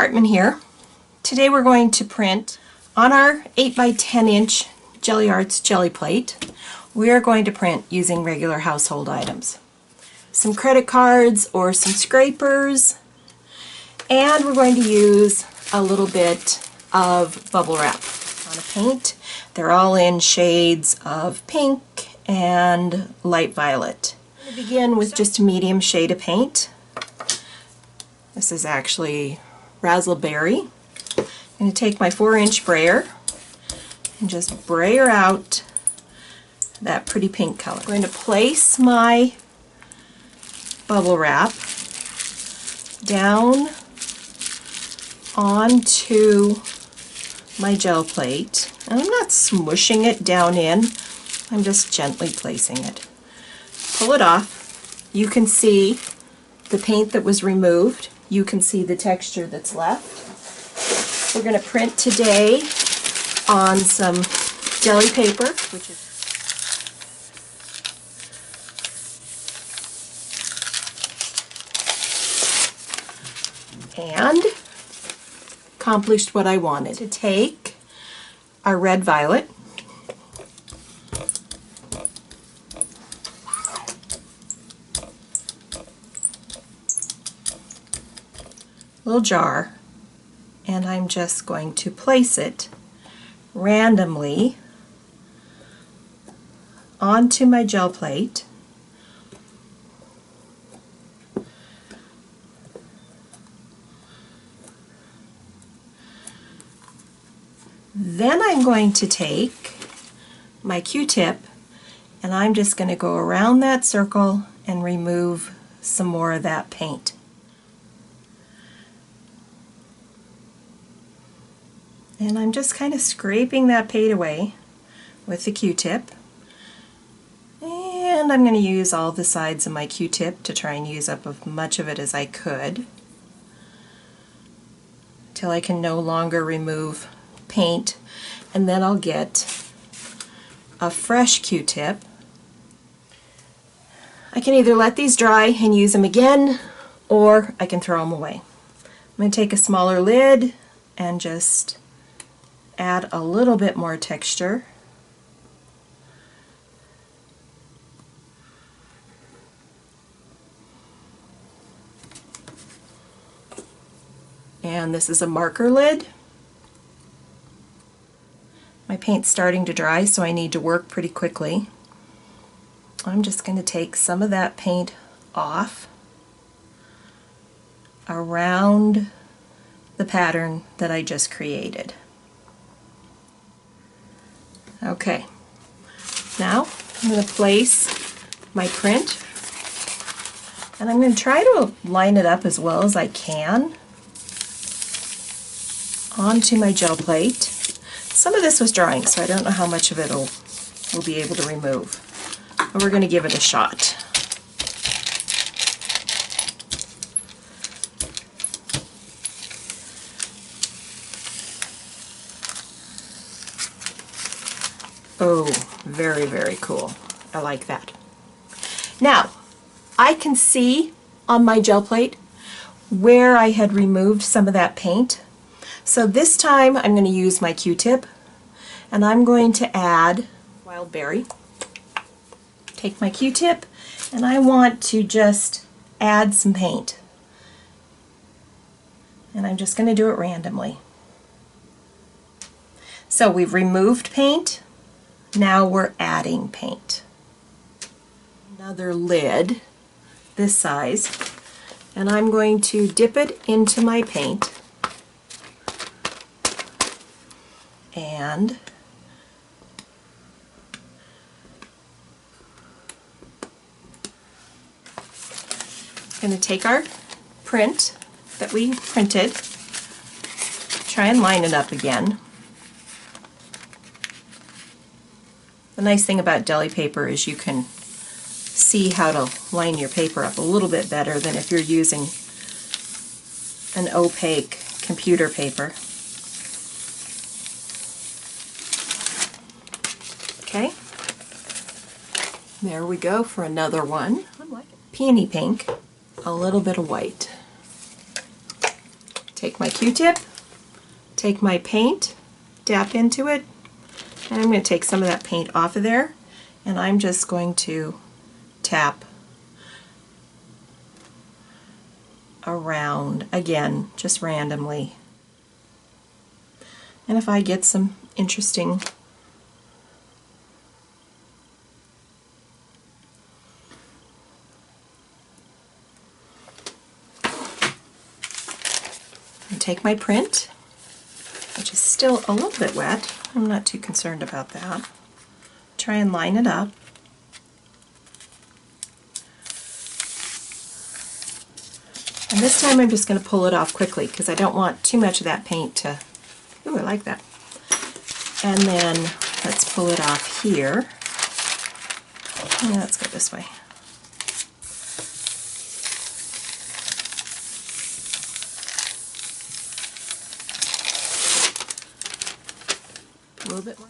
Hartman here. Today we're going to print on our 8 by 10 inch Gelli Arts Gel Plate. We are going to print using regular household items. Some credit cards or some scrapers, and we're going to use a little bit of bubble wrap on a paint. They're all in shades of pink and light violet. I'm going to begin with just a medium shade of paint. This is actually razzleberry. I'm going to take my 4-inch brayer and just brayer out that pretty pink color. I'm going to place my bubble wrap down onto my gel plate. And I'm not smushing it down in, I'm just gently placing it. Pull it off. You can see the paint that was removed. You can see the texture that's left. We're going to print today on some deli paper, which is and accomplished what I wanted. To take our red violet, little jar, and I'm just going to place it randomly onto my gel plate. Then I'm going to take my Q-tip and I'm just going to go around that circle and remove some more of that paint. And I'm just kind of scraping that paint away with the Q-tip. And I'm going to use all the sides of my Q-tip to try and use up as much of it as I could till I can no longer remove paint, and then I'll get a fresh Q-tip. I can either let these dry and use them again, or I can throw them away. I'm going to take a smaller lid and just add a little bit more texture. And this is a marker lid. My paint's starting to dry, so I need to work pretty quickly. I'm just going to take some of that paint off around the pattern that I just created. Okay, now I'm going to place my print, and I'm going to try to line it up as well as I can onto my gel plate. Some of this was drying, so I don't know how much of it we'll be able to remove. But we're going to give it a shot. Oh, very, very cool. I like that. Now, I can see on my gel plate where I had removed some of that paint. So this time I'm going to use my Q-tip, and I'm going to add wild berry. Take my Q-tip, and I want to just add some paint. And I'm just going to do it randomly. So we've removed paint, now we're adding paint. Another lid this size, and I'm going to dip it into my paint. And I'm going to take our print that we printed, try and line it up again. The nice thing about deli paper is you can see how to line your paper up a little bit better than if you're using an opaque computer paper. Okay, there we go for another one. Peony pink, a little bit of white. Take my Q-tip, take my paint, dab into it, and I'm going to take some of that paint off of there, and I'm just going to tap around, again, just randomly. And if I get some interesting and take my print, which is still a little bit wet. I'm not too concerned about that. Try and line it up. And this time I'm just going to pull it off quickly because I don't want too much of that paint to... Ooh, I like that. And then let's pull it off here. Yeah, let's go this way. A little bit more.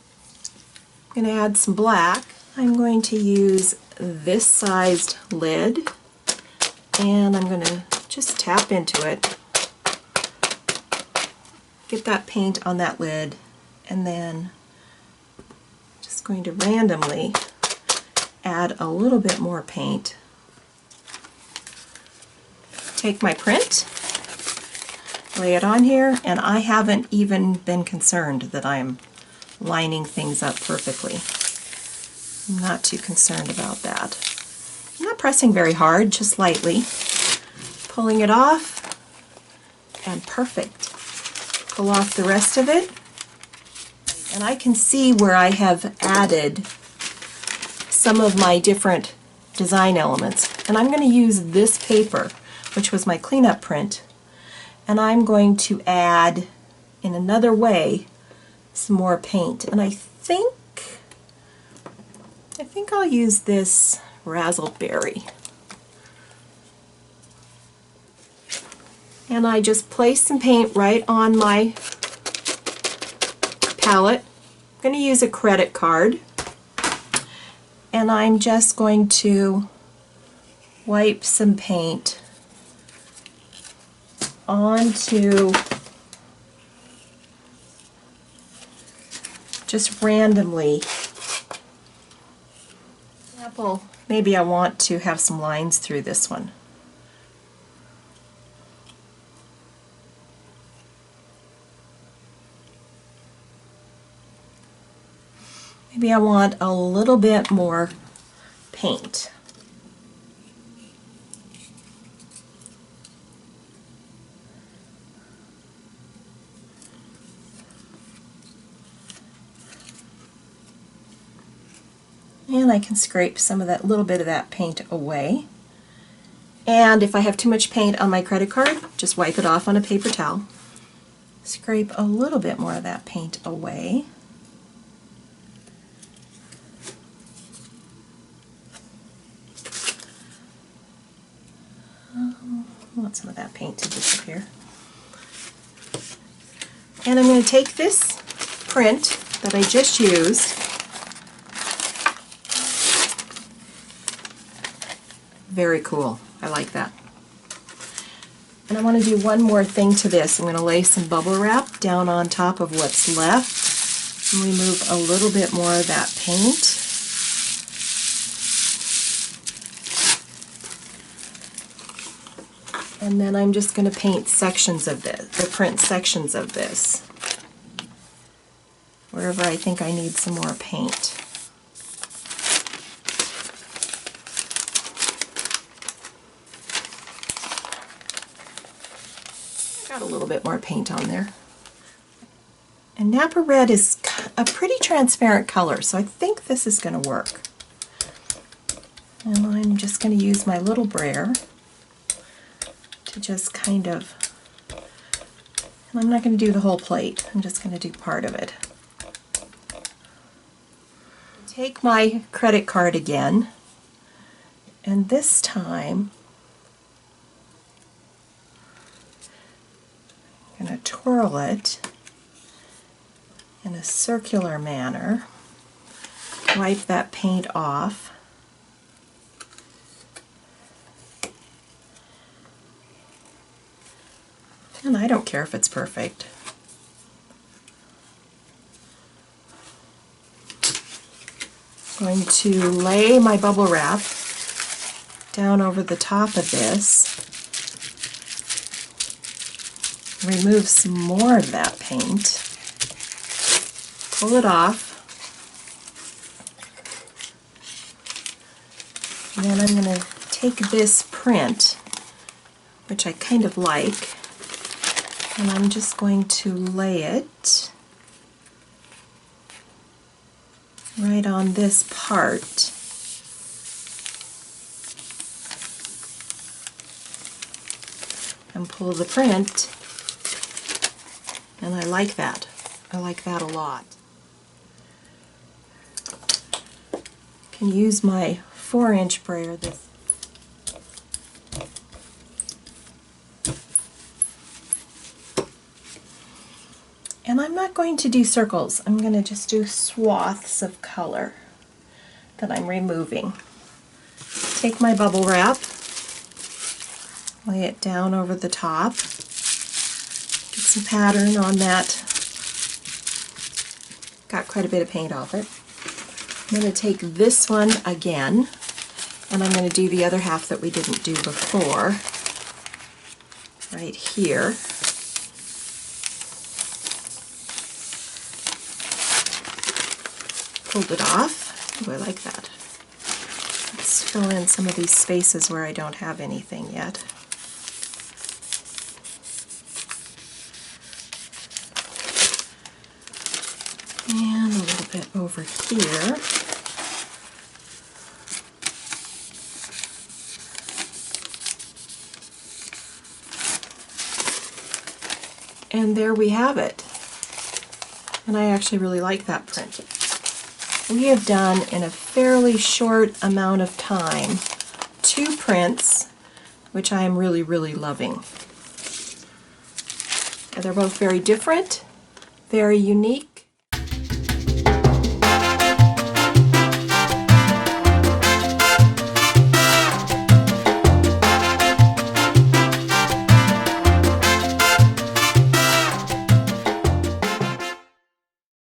I'm going to add some black. I'm going to use this sized lid, and I'm going to just tap into it. Get that paint on that lid, and then just going to randomly add a little bit more paint. Take my print, lay it on here, and I haven't even been concerned that I'm lining things up perfectly. I'm not too concerned about that. I'm not pressing very hard, just lightly. Pulling it off, and perfect. Pull off the rest of it, and I can see where I have added some of my different design elements. And I'm going to use this paper, which was my cleanup print, and I'm going to add, in another way, some more paint. And I think I'll use this razzleberry. And I just place some paint right on my palette. I'm going to use a credit card, and I'm just going to wipe some paint onto, just randomly. Example, maybe I want to have some lines through this one. Maybe I want a little bit more paint. And I can scrape some of that, little bit of that paint away. And if I have too much paint on my credit card, just wipe it off on a paper towel. Scrape a little bit more of that paint away. I want some of that paint to disappear. And I'm going to take this print that I just used, very cool, I like that. And I want to do one more thing to this. I'm going to lay some bubble wrap down on top of what's left and remove a little bit more of that paint. And then I'm just going to paint sections of this, or print sections of this, wherever I think I need some more paint. Got a little bit more paint on there. And Napa Red is a pretty transparent color, so I think this is going to work. And I'm just going to use my little brayer to just kind of, and I'm not going to do the whole plate, I'm just going to do part of it. Take my credit card again, and this time I'm going to twirl it in a circular manner, wipe that paint off, And I don't care if it's perfect. I'm going to lay my bubble wrap down over the top of this. Remove some more of that paint. Pull it off. And then I'm going to take this print, which I kind of like, and I'm just going to lay it right on this part. And pull the print, and I like that. I like that a lot. Can use my 4-inch brayer. And I'm not going to do circles. I'm going to just do swaths of color that I'm removing. Take my bubble wrap, lay it down over the top, get some pattern on that. Got quite a bit of paint off it. I'm going to take this one again, and I'm going to do the other half that we didn't do before, right here. Pulled it off. Ooh, I like that. Let's fill in some of these spaces where I don't have anything yet. And a little bit over here. And there we have it. And I actually really like that print. We have done, in a fairly short amount of time, 2 prints, which I am really, really loving. And they're both very different, very unique,